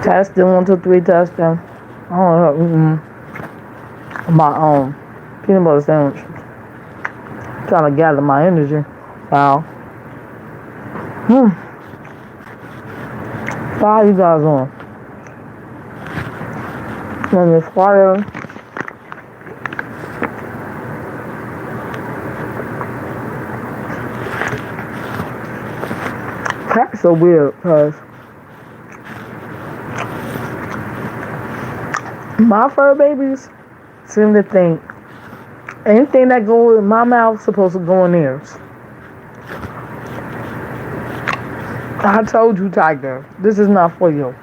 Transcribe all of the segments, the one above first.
Testing 1, 2, 3, testing. I don't know. My peanut butter sandwich. Trying to gather my energy. Wow. Hmm. So how you guys on? On this Friday. Cats are weird because my fur babies seem to think anything that goes in my mouth is supposed to go in theirs. I told you, Tiger, this is not for you.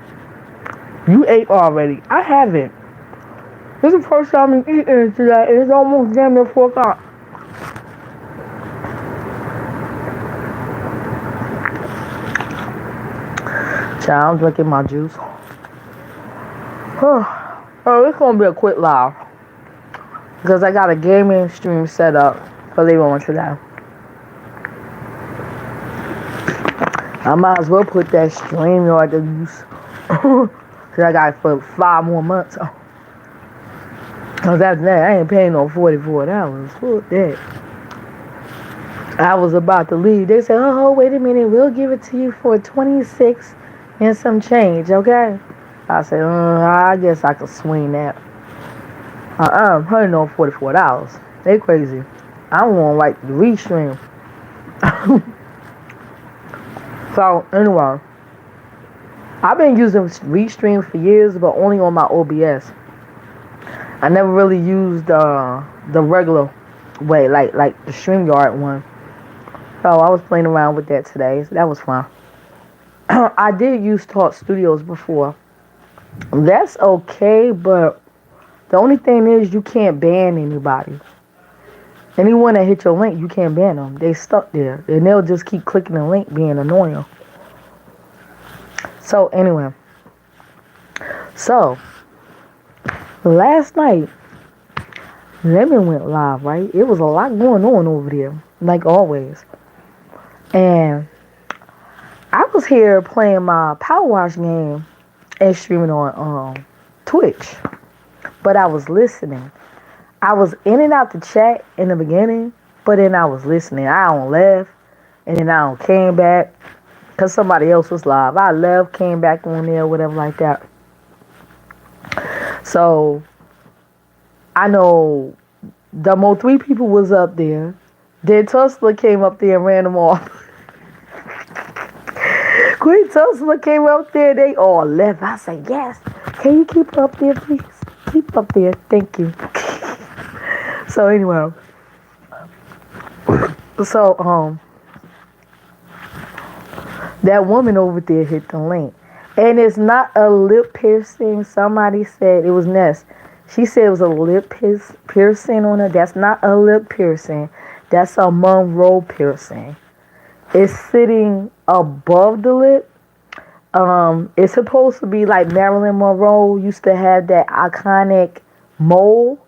You ate already. I haven't. This is the first time I'm eating today. It's almost damn near 4 o'clock. Child, I'm drinking my juice. Oh, it's gonna be a quick live because I got a gaming stream set up for later on today. I might as well put that stream yard to use because I got it for 5 more months. Because after that, I ain't paying no $44. Fuck that. I was about to leave. They said, oh, wait a minute. We'll give it to you for 26 and some change, okay? I said, I guess I could swing that. I'm paying no $44. They crazy. I want like the restream. So, anyway. I've been using restream for years, but only on my OBS. I never really used the regular way, like the StreamYard one. So I was playing around with that today. So that was fun. I did use Talk Studios before. That's okay, but the only thing is you can't ban anybody. Anyone that hit your link, you can't ban them. They stuck there. And they'll just keep clicking the link being annoying. So anyway. So last night, Lemon went live, right? It was a lot going on over there, like always. And I was here playing my Power Wash game and streaming on Twitch. But I was listening. I was in and out the chat in the beginning, but then I was listening. I don't left, and then I don't came back because somebody else was live. I left, came back on there, whatever like that. So I know the more 3 people was up there. Then Tussler came up there and ran them off. Queen Tussler came up there. They all left. I said, yes. Can you keep up there, please? Keep up there. Thank you. So anyway. So, that woman over there hit the link. And it's not a lip piercing. Somebody said it was Ness. She said it was a lip piercing on her. That's not a lip piercing. That's a Monroe piercing. It's sitting above the lip. It's supposed to be like Marilyn Monroe used to have that iconic mole.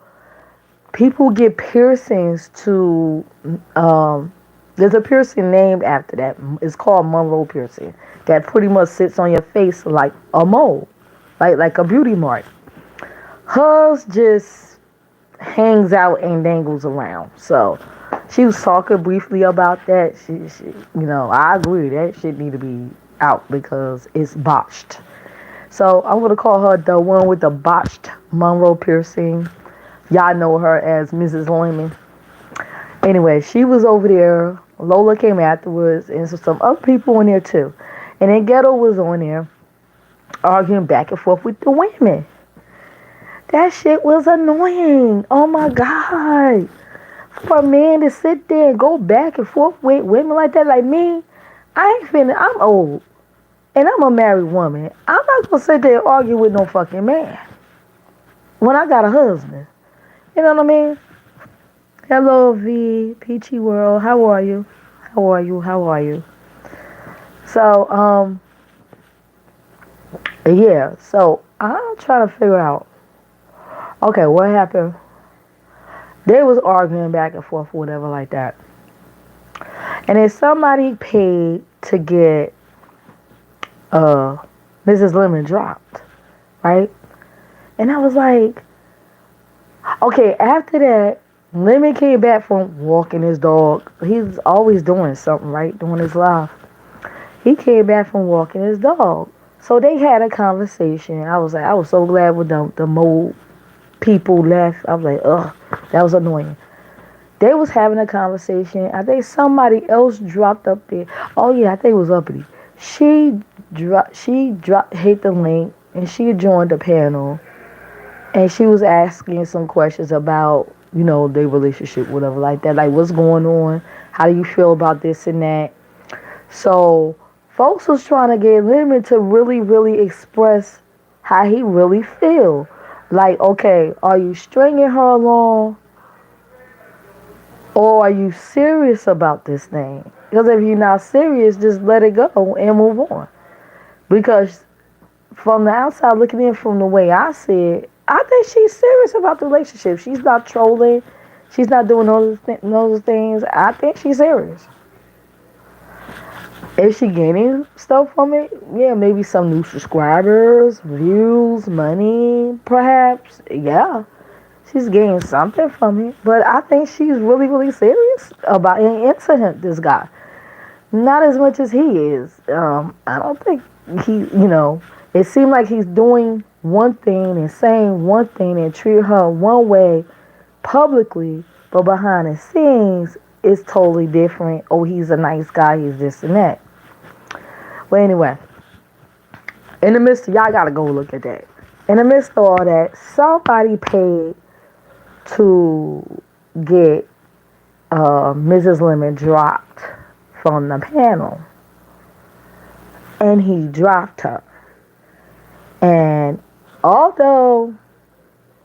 People get piercings to, there's a piercing named after that. It's called Monroe piercing. That pretty much sits on your face like a mole, like a beauty mark. Hers just hangs out and dangles around. So she was talking briefly about that. She I agree that shit need to be out because it's botched. So I'm gonna call her the one with the botched Monroe piercing. Y'all know her as Mrs. Lemon. Anyway, she was over there. Lola came afterwards, and so some other people in there too. And then Ghetto was on there arguing back and forth with the women. That shit was annoying. Oh my God. For a man to sit there and go back and forth with women like that, like me, I'm old. And I'm a married woman. I'm not going to sit there and argue with no fucking man when I got a husband. You know what I mean? Hello, V, Peachy World. How are you? How are you? How are you? So, yeah. So, I'm trying to figure out, okay, what happened? They was arguing back and forth or whatever like that. And then somebody paid to get Mrs. Lemon dropped. right? And I was like, okay, after that, Lemon came back from walking his dog. He's always doing something, right? Doing his life. He came back from walking his dog. So they had a conversation. I was like, I was so glad when the mole people left. I was like, ugh, that was annoying. They was having a conversation. I think somebody else dropped up there. Oh yeah, I think it was Uppity. She dropped hit the link and she joined the panel and she was asking some questions about, their relationship, whatever like that. Like what's going on? How do you feel about this and that? So folks was trying to get Lemon to really, really express how he really feel. Like, okay, are you stringing her along? Or are you serious about this thing? Because if you're not serious, just let it go and move on. Because from the outside looking in, from the way I see it, I think she's serious about the relationship. She's not trolling. She's not doing those things. I think she's serious. Is she gaining stuff from it? Yeah, maybe some new subscribers, views, money, perhaps. Yeah, she's gaining something from it. But I think she's really, really serious about into him, this guy. Not as much as he is. I don't think it seemed like he's doing one thing and saying one thing and treating her one way publicly, but behind the scenes, it's totally different. Oh, he's a nice guy, he's this and that. Well, anyway, in the midst of, y'all gotta go look at that. In the midst of all that, somebody paid to get Mrs. Lemon dropped from the panel. And he dropped her. And although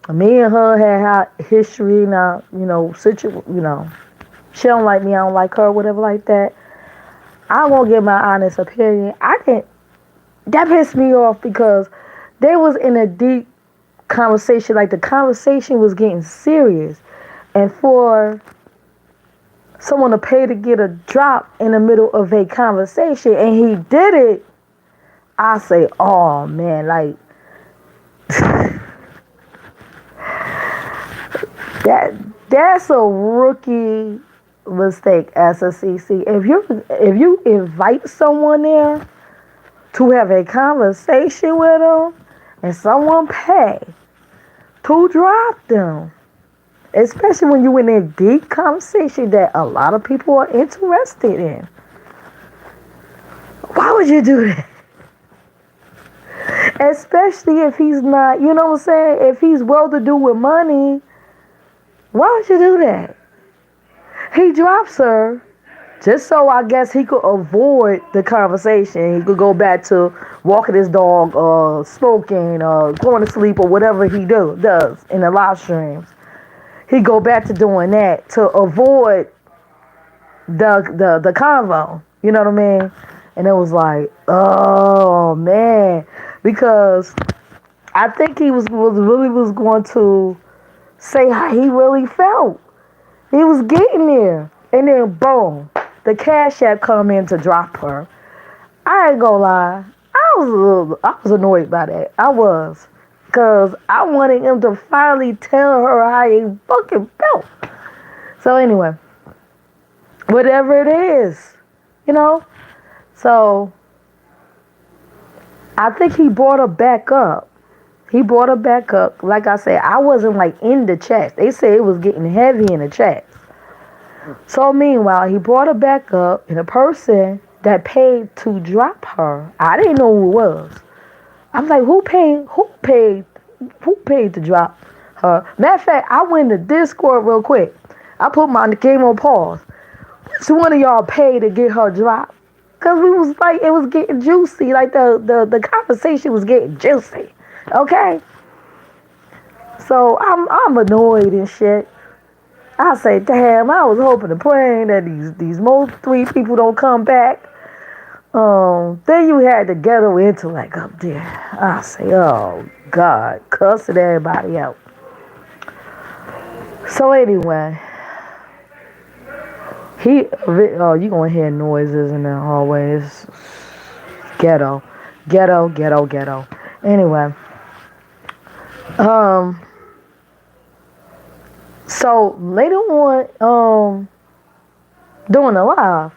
me and her had history now, she don't like me, I don't like her, whatever like that. I won't give my honest opinion. That pissed me off because they was in a deep conversation. Like the conversation was getting serious. And for someone to pay to get a drop in the middle of a conversation and he did it, I say, oh man, like that's a rookie mistake as a CC. If you invite someone there to have a conversation with them and someone pay to drop them, especially when you're in a deep conversation that a lot of people are interested in, why would you do that? Especially if he's not, you know what I'm saying? If he's well-to-do with money, why would you do that? He drops her just so I guess he could avoid the conversation. He could go back to walking his dog, smoking, going to sleep, or whatever he does in the live streams. He go back to doing that to avoid the convo. You know what I mean? And it was like, oh man, because I think he was going to say how he really felt. He was getting there, and then boom, the Cash App come in to drop her. I ain't gonna lie, I was annoyed by that. I was, cause I wanted him to finally tell her how he fucking felt. So anyway, whatever it is, So I think he brought her back up. Like I said, I wasn't like in the chat. They said it was getting heavy in the chat. So meanwhile, he brought her back up, and the person that paid to drop her, I didn't know who it was. I'm like, who paid to drop her? Matter of fact, I went to Discord real quick. I put my game on pause. Which one of y'all paid to get her dropped? Cause we was like, it was getting juicy. Like the conversation was getting juicy. Okay. So I'm annoyed and shit. I say, damn, I was hoping and praying that these most three people don't come back. Then you had the ghetto intellect up there. I say, oh God, cussing everybody out. So anyway, you gonna hear noises in the hallways. Ghetto. Anyway, Um, so later on, doing the live,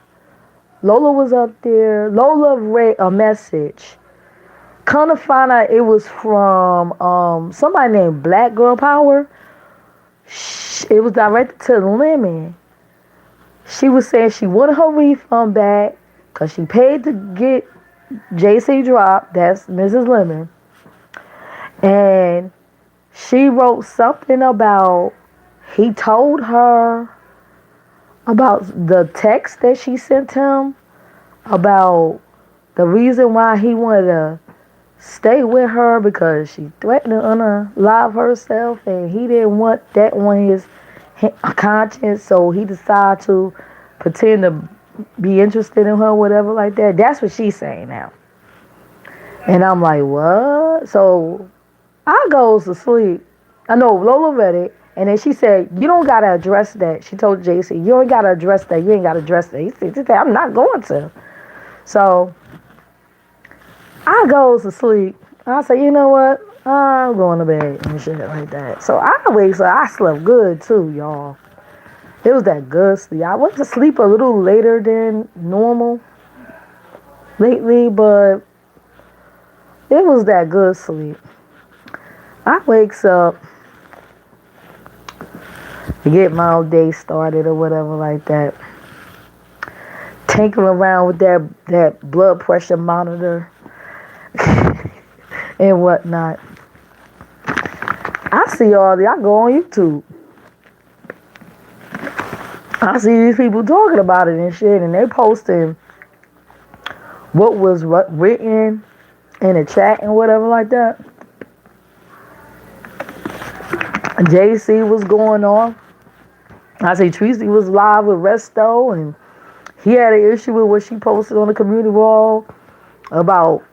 Lola was up there. Lola read a message. Come to find out it was from somebody named Black Girl Power. It was directed to Lemon. She was saying she wanted her refund back because she paid to get JC dropped. That's Mrs. Lemon. And she wrote something about he told her about the text that she sent him about the reason why he wanted to stay with her because she threatened to unalive herself and he didn't want that on his conscience, so he decided to pretend to be interested in her, whatever like that. That's what she's saying now. And I'm like, what? So I goes to sleep. I know Lola read it, and then she said, you don't gotta address that. She told JC, you ain't gotta address that. You ain't gotta address that. He said, I'm not going to. So I goes to sleep. I say, you know what? I'm going to bed and shit like that. So I wake up. I slept good too, y'all. It was that good sleep. I went to sleep a little later than normal lately, but it was that good sleep. I wakes up to get my old day started or whatever like that. Tinkering around with that blood pressure monitor and whatnot. I see all the. I go on YouTube. I see these people talking about it and shit, and they posting what was written in the chat and whatever like that. JC was going off. I see Tracy was live with Resto, and he had an issue with what she posted on the community wall about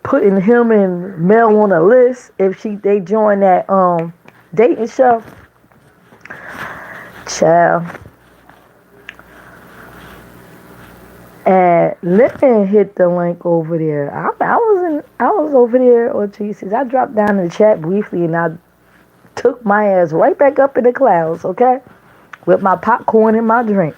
putting him and Mel on a list if they join that dating show. Child. And let me hit the link over there. I was over there on TC's. I dropped down in the chat briefly and I took my ass right back up in the clouds, okay? With my popcorn and my drink.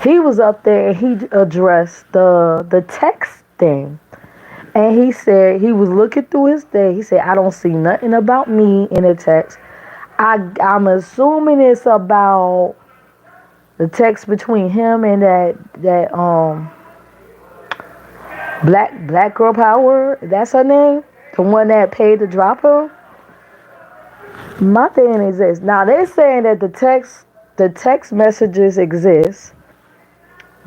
He was up there and he addressed the text thing. And he said he was looking through his thing. He said, I don't see nothing about me in the text. I'm assuming it's about the text between him and that Black Girl Power. That's her name? The one that paid to drop her? My thing is this. Now they're saying that the text messages exist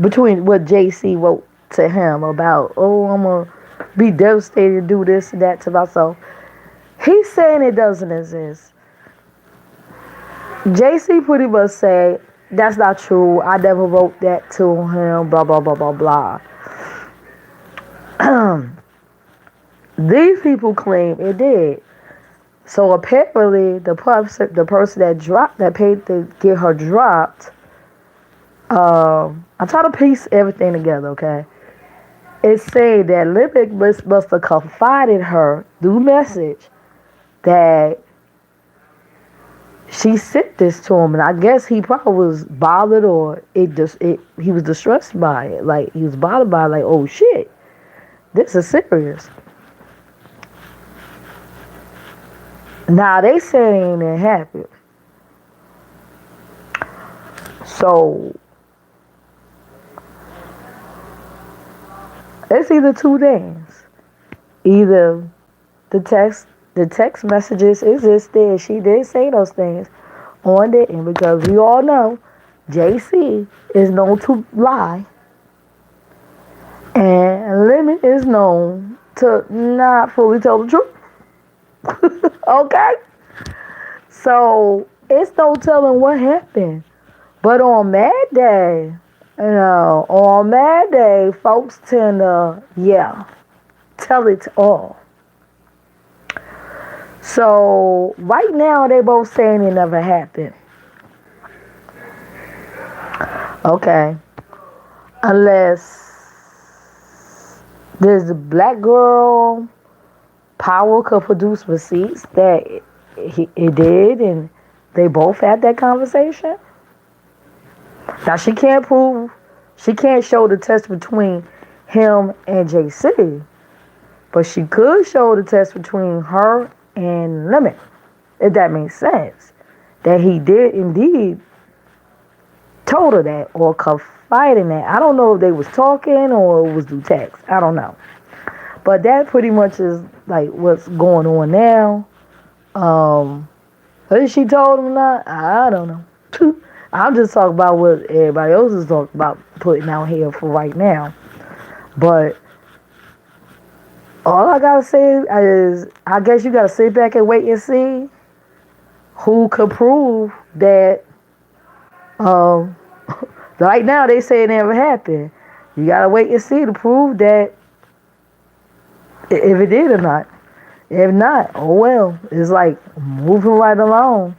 between what JC wrote to him about, I'm going to be devastated to do this and that to myself. He's saying it doesn't exist. JC pretty much said, that's not true. I never wrote that to him, blah, blah, blah, blah, blah. These people claim it did. So apparently the person that paid to get her dropped, I try to piece everything together, okay? It's saying that Limbic must have confided her through message that she sent this to him, and I guess he probably was bothered or he was distressed by it. Like, he was bothered by it, like, oh shit, this is serious. Now they saying it happened. So it's either two things. Either the text messages existed, she did say those things on it, and because we all know JC is known to lie and Lemon is known to not fully tell the truth. Okay? So it's no telling what happened. But on Mad Day, folks tend to, tell it all. So right now they both saying it never happened. Okay. Unless there's a black girl Powell could produce receipts that it did, and they both had that conversation. Now she can't show the test between him and JC, but she could show the test between her and Lemon, if that makes sense. That he did indeed told her that or confided in that. I don't know if they was talking or it was through text. I don't know. But that pretty much is like what's going on now. Whether she told him or not, I don't know. I'm just talking about what everybody else is talking about putting out here for right now. But all I gotta say is, I guess you gotta sit back and wait and see who could prove that. Right now they say it never happened. You gotta wait and see to prove that if it did or not. If not, oh well. It's like moving right along.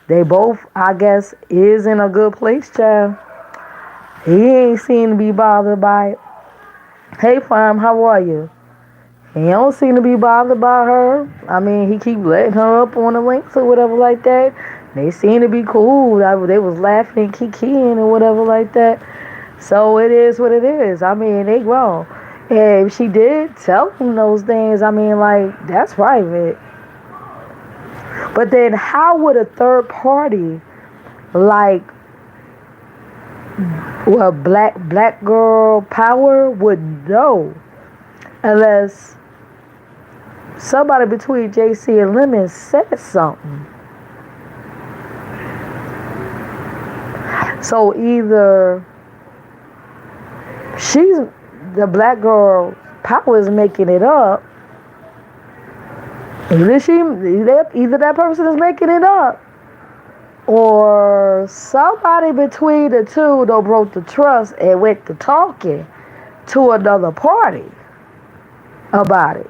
They both, I guess, is in a good place, child. He ain't seem to be bothered by it. Hey, Prime, how are you? He don't seem to be bothered by her. I mean, he keep letting her up on the links or whatever like that. They seem to be cool. They was laughing and kikiing or whatever like that. So it is what it is. I mean, they grown. And if she did tell him those things, I mean, like, that's private. But then how would a third party, like, well, black girl power would know unless somebody between JC and Lemon said something. So either the black girl power is making it up. Either that person is making it up, or somebody between the two though broke the trust and went to talking to another party about it.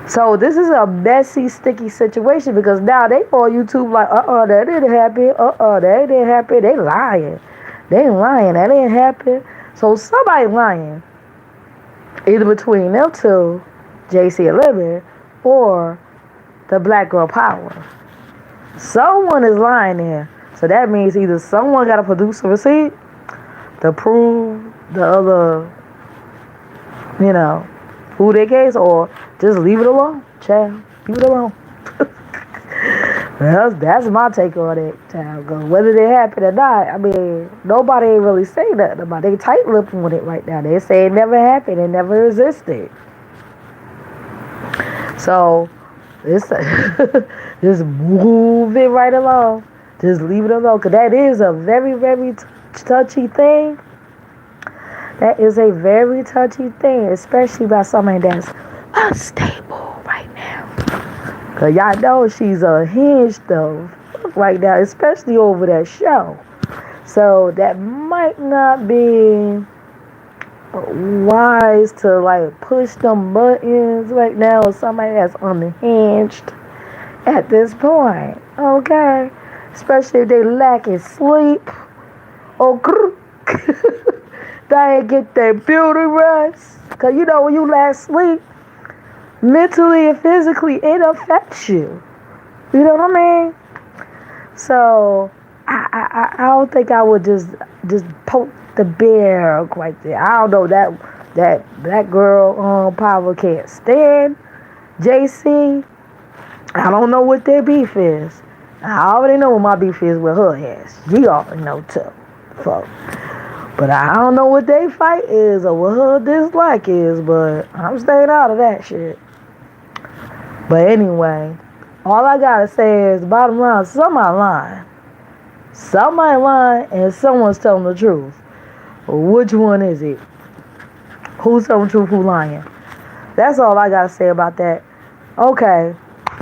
So this is a messy, sticky situation because now they on YouTube like, that didn't happen. That didn't happen. They lying. They ain't lying. That didn't happen. So somebody lying, either between them two, JC and Lemon, or the black girl power. Someone is lying there. So that means either someone got to produce a receipt to prove the other, who they case, or just leave it alone, child. Leave it alone. That's my take on it, child. Cause whether they happen or not, I mean, nobody ain't really saying nothing about it. They tight-lipping with it right now. They say it never happened. It never existed. So, it's just move it right along. Just leave it alone. Because that is a very, very touchy thing. That is a very touchy thing, especially by somebody that's unstable right now. Because y'all know she's unhinged though right now, especially over that show. So that might not be wise to like push them buttons right now with somebody that's unhinged at this point. Okay? Especially if they lacking sleep. They ain't get that beauty rest. Because when you lack sleep, mentally and physically, it affects you. You know what I mean? So I don't think I would just poke the bear right there. I don't know that black girl power can't stand JC. I don't know what their beef is. I already know what my beef is with her ass. She already know too. So, but I don't know what they fight is or what her dislike is, but I'm staying out of that shit. But anyway, all I gotta say is, bottom line, somebody lying. Somebody lying and someone's telling the truth. Which one is it? Who's telling the truth, who's lying? That's all I gotta say about that. Okay,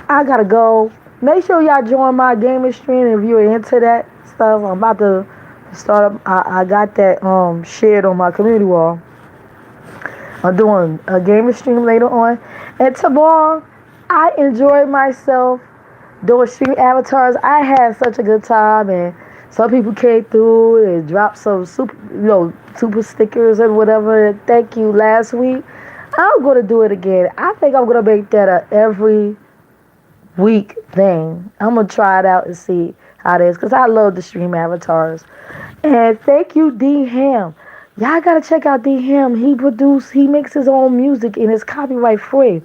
I gotta go. Make sure y'all join my gaming stream if you're into that stuff. I'm about to start up. I got that shared on my community wall. I'm doing a gaming stream later on. And tomorrow, I enjoyed myself doing stream avatars. I had such a good time, and some people came through and dropped some super stickers and whatever. Thank you last week. I'm gonna do it again. I think I'm gonna make that a every week thing. I'm gonna try it out and see how it is because I love the stream avatars. And thank you, D Ham. Y'all gotta check out D Ham. He makes his own music and it's copyright free.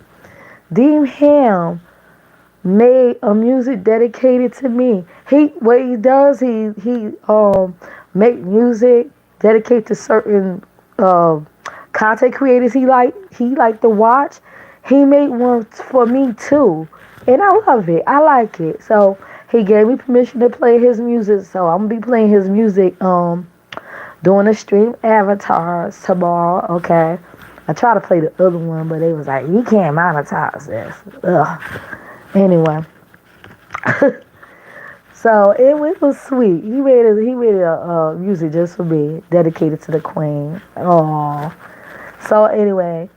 D Ham made a music dedicated to me. What he does, he make music dedicated to certain uh, content creators he like to watch. He made one for me too, and I love it. I like it. So he gave me permission to play his music. So I'm gonna be playing his music doing the stream avatars tomorrow. Okay. I tried to play the other one, but they was like, you can't monetize this. Ugh. Anyway, so it was sweet. He made a music just for me, dedicated to the queen. Oh, so anyway,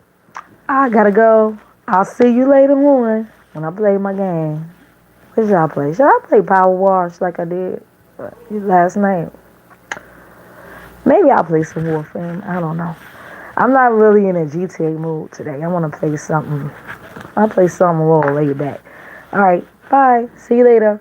I gotta go. I'll see you later on when I play my game. What should I play? Should I play Power Wash like I did last night? Maybe I'll play some Warframe. I don't know. I'm not really in a GTA mood today. I want to play something. I'll play something a little laid back. All right, bye. See you later.